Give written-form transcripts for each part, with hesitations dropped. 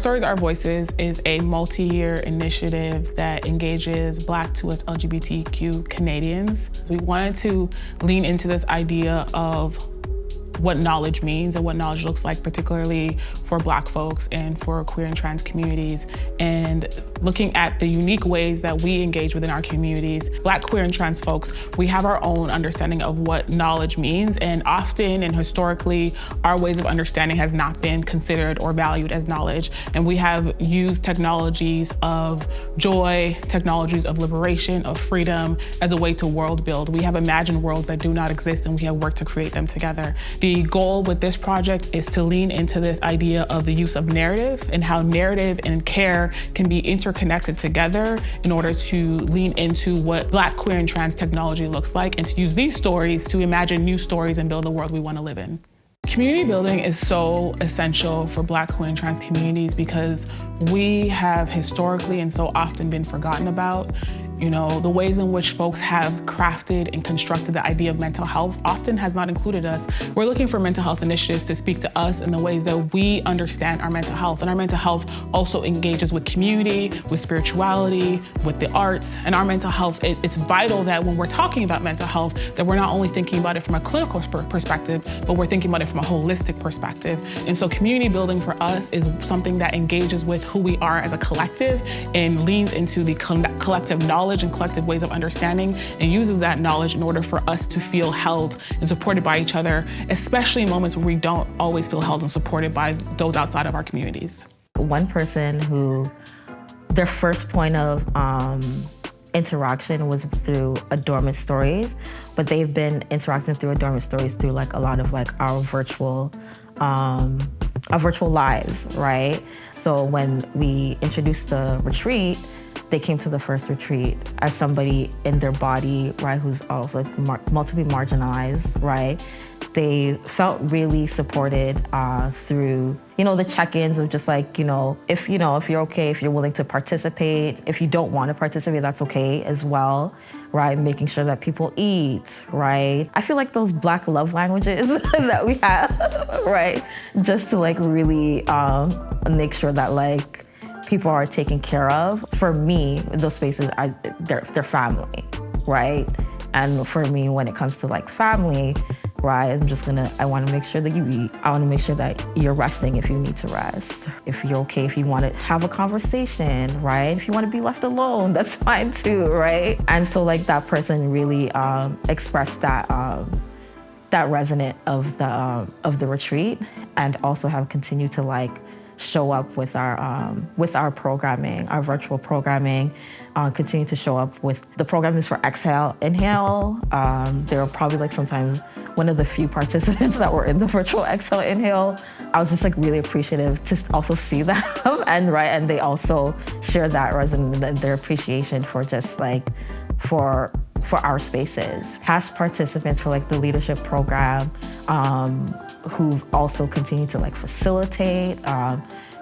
Stories, Our Voices is a multi-year initiative that engages Black to us LGBTQ Canadians. We wanted to lean into this idea of what knowledge means and what knowledge looks like, particularly for Black folks and for queer and trans communities, and looking at the unique ways that we engage within our communities. Black, queer, and trans folks, we have our own understanding of what knowledge means, and often and historically, our ways of understanding has not been considered or valued as knowledge. And we have used technologies of joy, technologies of liberation, of freedom, as a way to world build. We have imagined worlds that do not exist, and we have worked to create them together. The goal with this project is to lean into this idea of the use of narrative and how narrative and care can be interconnected together in order to lean into what Black, queer, and trans technology looks like, and to use these stories to imagine new stories and build the world we want to live in. Community building is so essential for Black, queer, and trans communities because we have historically and so often been forgotten about. You know, the ways in which folks have crafted and constructed the idea of mental health often has not included us. We're looking for mental health initiatives to speak to us in the ways that we understand our mental health. And our mental health also engages with community, with spirituality, with the arts. And our mental health, it's vital that when we're talking about mental health, that we're not only thinking about it from a clinical perspective, but we're thinking about it from a holistic perspective. And so community building for us is something that engages with who we are as a collective and leans into the collective knowledge and collective ways of understanding, and uses that knowledge in order for us to feel held and supported by each other, especially in moments where we don't always feel held and supported by those outside of our communities. One person who their first point of interaction was through Adornment Stories, but they've been interacting through Adornment Stories through like a lot of like our virtual lives, right? So when we introduced the retreat, they came to the first retreat as somebody in their body, right, who's also multiply marginalized, right? They felt really supported through, the check-ins of just like, if you're okay, if you're willing to participate, if you don't want to participate, that's okay as well, right? Making sure that people eat, right? I feel like those Black love languages that we have, right? Just to like really make sure that like, people are taken care of. For me, those spaces, they're family, right? And for me, when it comes to like family, right, I want to make sure that you eat. I want to make sure that you're resting if you need to rest. If you're okay, if you want to have a conversation, right? If you want to be left alone, that's fine too, right? And so like that person really expressed that resonance of the retreat, and also have continued to like show up with our programming, our virtual programming, continue to show up with the program is for exhale, inhale. There were probably like sometimes one of the few participants that were in the virtual exhale, inhale. I was just like really appreciative to also see them and they also shared that resonance and their appreciation for just like, for our spaces. Past participants for like the leadership program, who've also continued to like facilitate,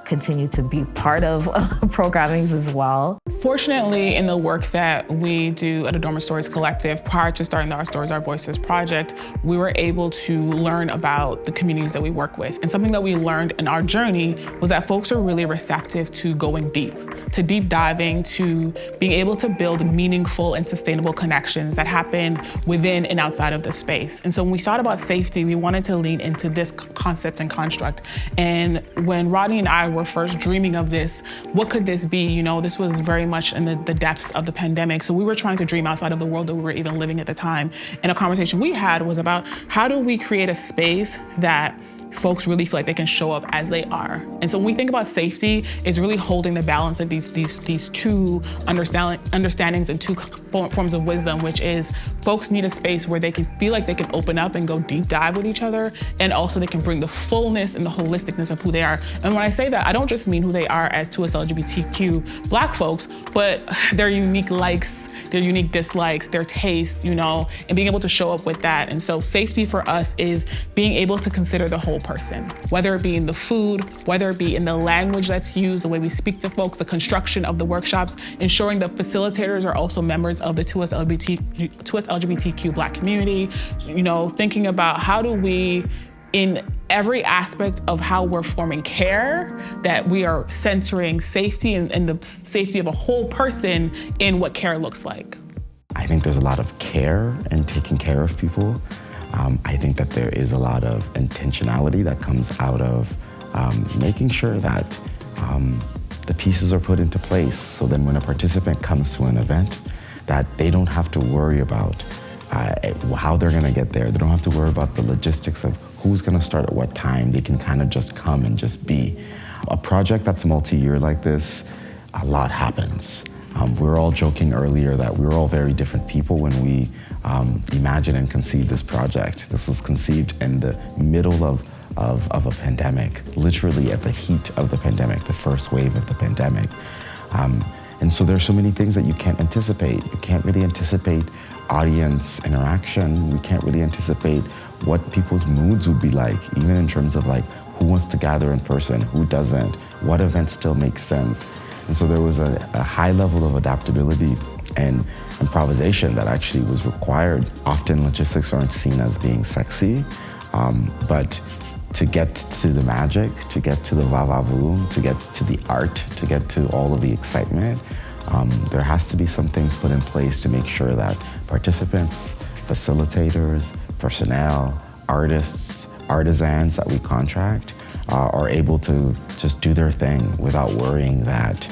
continue to be part of programmings as well. Fortunately, in the work that we do at Adornment Stories Collective, prior to starting the Our Stories, Our Voices project, we were able to learn about the communities that we work with. And something that we learned in our journey was that folks are really receptive to going deep, to deep diving, to being able to build meaningful and sustainable connections that happen within and outside of the space. And so when we thought about safety, we wanted to lean into this concept and construct. And when Rodney and I were first dreaming of this, what could this be? This was very much in the depths of the pandemic. So we were trying to dream outside of the world that we were even living at the time. And a conversation we had was about how do we create a space that folks really feel like they can show up as they are. And so when we think about safety, it's really holding the balance of these two understandings and two forms of wisdom, which is folks need a space where they can feel like they can open up and go deep dive with each other, and also they can bring the fullness and the holisticness of who they are. And when I say that, I don't just mean who they are as to us LGBTQ Black folks, but their unique likes, their unique dislikes, their tastes, and being able to show up with that. And so safety for us is being able to consider the whole person, whether it be in the food, whether it be in the language that's used, the way we speak to folks, the construction of the workshops, ensuring that facilitators are also members of the to us LGBTQ Black community, thinking about how do we in every aspect of how we're forming care, that we are centering safety and the safety of a whole person in what care looks like. I think there's a lot of care in taking care of people. I think that there is a lot of intentionality that comes out of making sure that the pieces are put into place, so then when a participant comes to an event, that they don't have to worry about how they're gonna get there. They don't have to worry about the logistics of who's gonna start at what time. They can kind of just come and just be. A project that's multi-year like this, a lot happens. We were all joking earlier that we were all very different people when we imagined and conceived this project. This was conceived in the middle of a pandemic, literally at the heat of the pandemic, the first wave of the pandemic. And so there's so many things that you can't anticipate. You can't really anticipate audience interaction. You can't really anticipate what people's moods would be like, even in terms of like who wants to gather in person, who doesn't, what events still make sense. And so there was a high level of adaptability and improvisation that actually was required. Often logistics aren't seen as being sexy, but to get to the magic, to get to the va-va-voom, to get to the art, to get to all of the excitement, there has to be some things put in place to make sure that participants, facilitators, personnel, artists, artisans that we contract are able to just do their thing without worrying about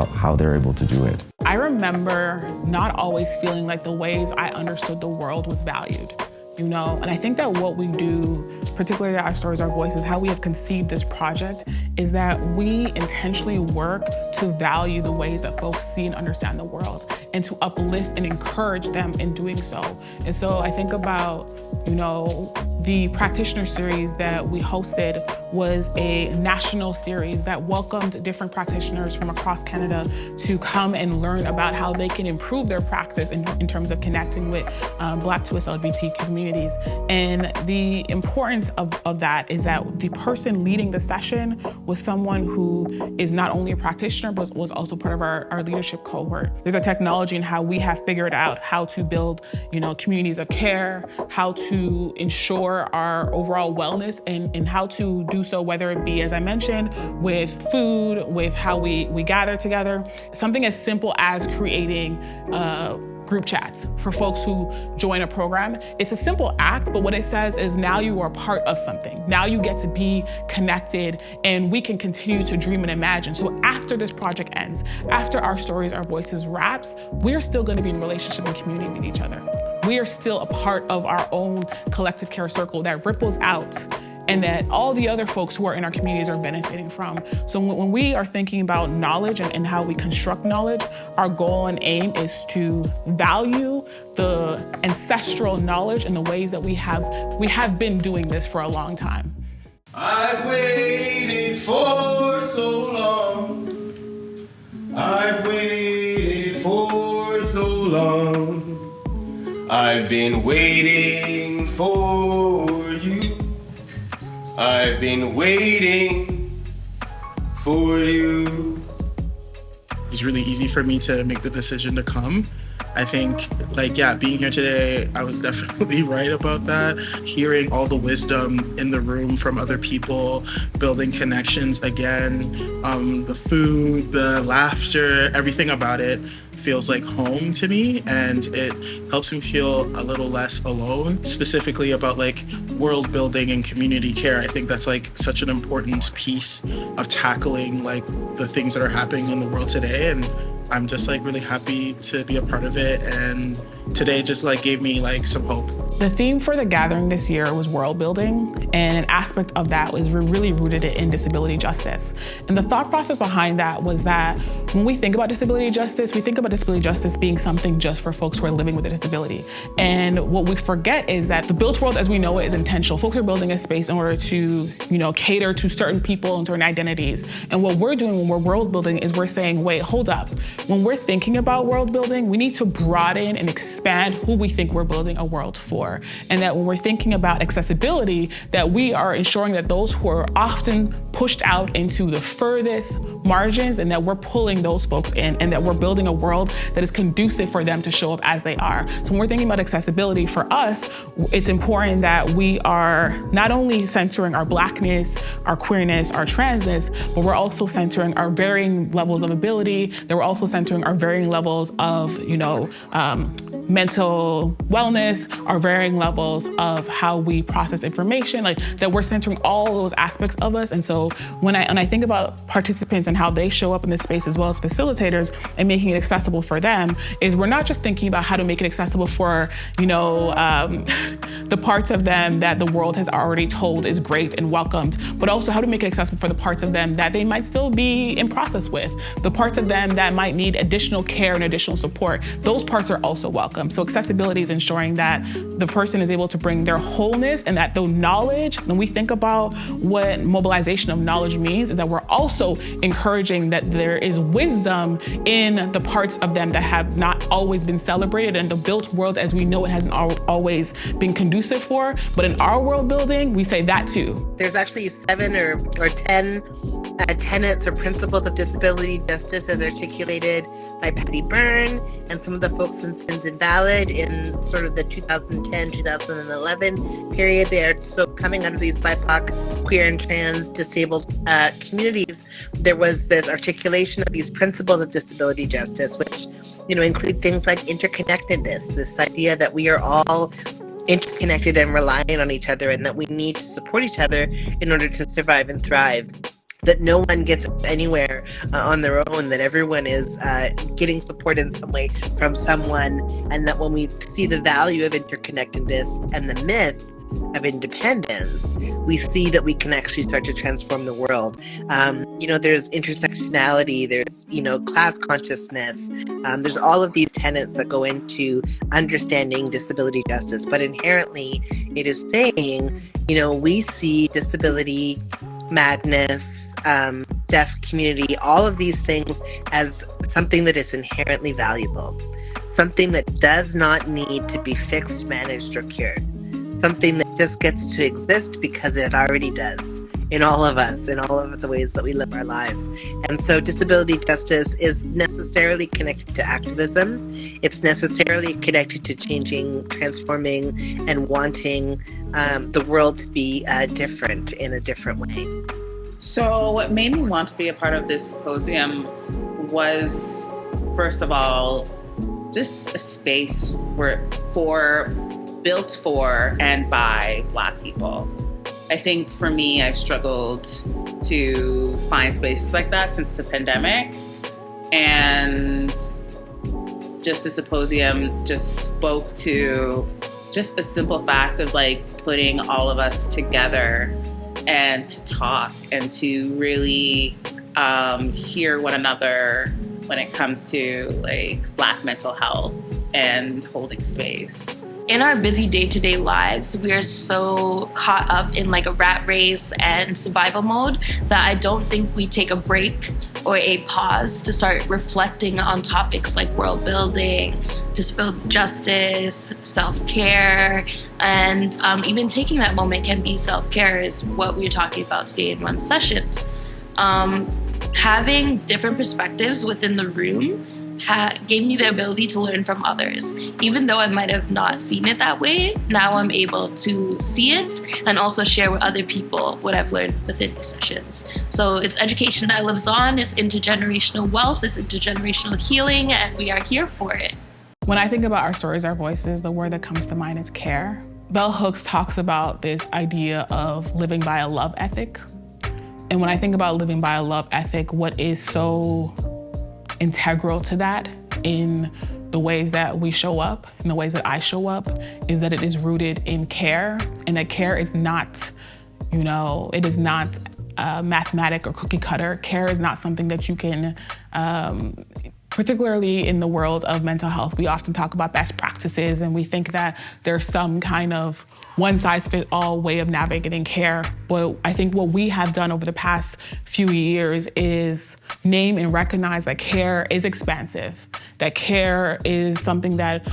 how they're able to do it. I remember not always feeling like the ways I understood the world was valued. You know, and I think that what we do, particularly at Our Stories, Our Voices, how we have conceived this project is that we intentionally work to value the ways that folks see and understand the world and to uplift and encourage them in doing so. And so I think about, you know, the practitioner series that we hosted was a national series that welcomed different practitioners from across Canada to come and learn about how they can improve their practice in terms of connecting with Black to us LGBTQ communities. And the importance of that is that the person leading the session was someone who is not only a practitioner, but was also part of our leadership cohort. There's a technology in how we have figured out how to build, you know, communities of care, how to ensure our overall wellness, and how to do so, whether it be, as I mentioned, with food, with how we gather together. Something as simple as creating group chats for folks who join a program. It's a simple act, but what it says is now you are part of something. Now you get to be connected and we can continue to dream and imagine. So after this project ends, after Our Stories, Our Voices wraps, we're still gonna be in relationship and community with each other. We are still a part of our own collective care circle that ripples out and that all the other folks who are in our communities are benefiting from. So when we are thinking about knowledge and how we construct knowledge, our goal and aim is to value the ancestral knowledge and the ways that we have been doing this for a long time. I've waited for so long. I've waited for so long. I've been waiting for you. I've been waiting for you. It was really easy for me to make the decision to come. I think, being here today, I was definitely right about that. Hearing all the wisdom in the room from other people, building connections again, the food, the laughter, everything about it feels like home to me, and it helps me feel a little less alone. Specifically about world building and community care, I think that's such an important piece of tackling the things that are happening in the world today, and I'm just really happy to be a part of it, and today just gave me some hope. The theme for the gathering this year was world building, and an aspect of that was really rooted in disability justice. And the thought process behind that was that when we think about disability justice, we think about disability justice being something just for folks who are living with a disability. And what we forget is that the built world as we know it is intentional. Folks are building a space in order to, cater to certain people and certain identities. And what we're doing when we're world building is we're saying, wait, hold up. When we're thinking about world building, we need to broaden and expand who we think we're building a world for. And that when we're thinking about accessibility, that we are ensuring that those who are often pushed out into the furthest, margins and that we're pulling those folks in and that we're building a world that is conducive for them to show up as they are. So when we're thinking about accessibility for us, it's important that we are not only centering our Blackness, our queerness, our transness, but we're also centering our varying levels of ability, that we're also centering our varying levels of, mental wellness, our varying levels of how we process information, like that we're centering all those aspects of us. And so when I think about participants and how they show up in this space as well as facilitators and making it accessible for them, is we're not just thinking about how to make it accessible for, the parts of them that the world has already told is great and welcomed, but also how to make it accessible for the parts of them that they might still be in process with, the parts of them that might need additional care and additional support. Those parts are also welcome. So accessibility is ensuring that the person is able to bring their wholeness and that the knowledge, when we think about what mobilization of knowledge means, is that we're also encouraging that there is wisdom in the parts of them that have not always been celebrated, and the built world as we know it hasn't always been conducive for. But in our world building, we say that too. There's actually 7 or 10 tenets or principles of disability justice as articulated by Patty Byrne and some of the folks in Sins Invalid in sort of the 2010-2011 period. They are so coming out of these BIPOC, queer and trans disabled communities. There's articulation of these principles of disability justice, which include things like interconnectedness, this idea that we are all interconnected and relying on each other, and that we need to support each other in order to survive and thrive. That no one gets anywhere on their own, that everyone is getting support in some way from someone, and that when we see the value of interconnectedness and the myth of independence, we see that we can actually start to transform the world. There's intersectionality, there's, class consciousness, there's all of these tenets that go into understanding disability justice. But inherently, it is saying, we see disability, madness, deaf community, all of these things as something that is inherently valuable, something that does not need to be fixed, managed, or cured, something that just gets to exist because it already does in all of us, in all of the ways that we live our lives. And so disability justice is necessarily connected to activism. It's necessarily connected to changing, transforming, and wanting the world to be different in a different way. So what made me want to be a part of this symposium was, first of all, just a space built for and by Black people. I think for me, I've struggled to find spaces like that since the pandemic. And just the symposium just spoke to just the simple fact of putting all of us together and to talk and to really hear one another when it comes to Black mental health and holding space. In our busy day-to-day lives, we are so caught up in a rat race and survival mode that I don't think we take a break or a pause to start reflecting on topics like world building, disability justice, self-care, and even taking that moment can be self-care is what we're talking about today in one of the sessions. Having different perspectives within the room gave me the ability to learn from others. Even though I might have not seen it that way, now I'm able to see it and also share with other people what I've learned within these sessions. So it's education that lives on, it's intergenerational wealth, it's intergenerational healing, and we are here for it. When I think about our stories, our voices, the word that comes to mind is care. Bell Hooks talks about this idea of living by a love ethic. And when I think about living by a love ethic, what is so integral to that in the ways that we show up, in the ways that I show up, is that it is rooted in care, and that care is not, it is not mathematic or cookie cutter. Care is not something that you can, particularly in the world of mental health, we often talk about best practices and we think that there's some kind of one-size-fits-all way of navigating care. But I think what we have done over the past few years is name and recognize that care is expansive, that care is something that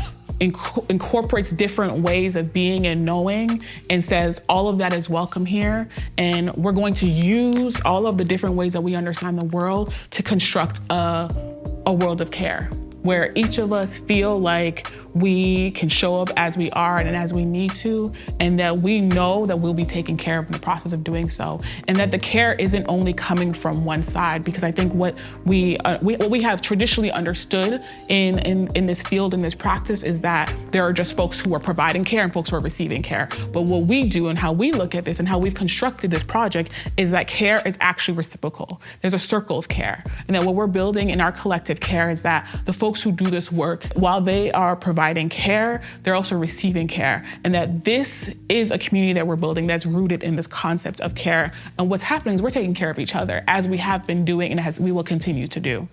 incorporates different ways of being and knowing and says all of that is welcome here, and we're going to use all of the different ways that we understand the world to construct a world of care, where each of us feel like we can show up as we are and as we need to, and that we know that we'll be taken care of in the process of doing so, and that the care isn't only coming from one side. Because I think what we have traditionally understood in this field, in this practice, is that there are just folks who are providing care and folks who are receiving care. But what we do and how we look at this and how we've constructed this project is that care is actually reciprocal. There's a circle of care, and that what we're building in our collective care is that the folks who do this work, while they are providing care, they're also receiving care, and that this is a community that we're building that's rooted in this concept of care. And what's happening is we're taking care of each other, as we have been doing and as we will continue to do.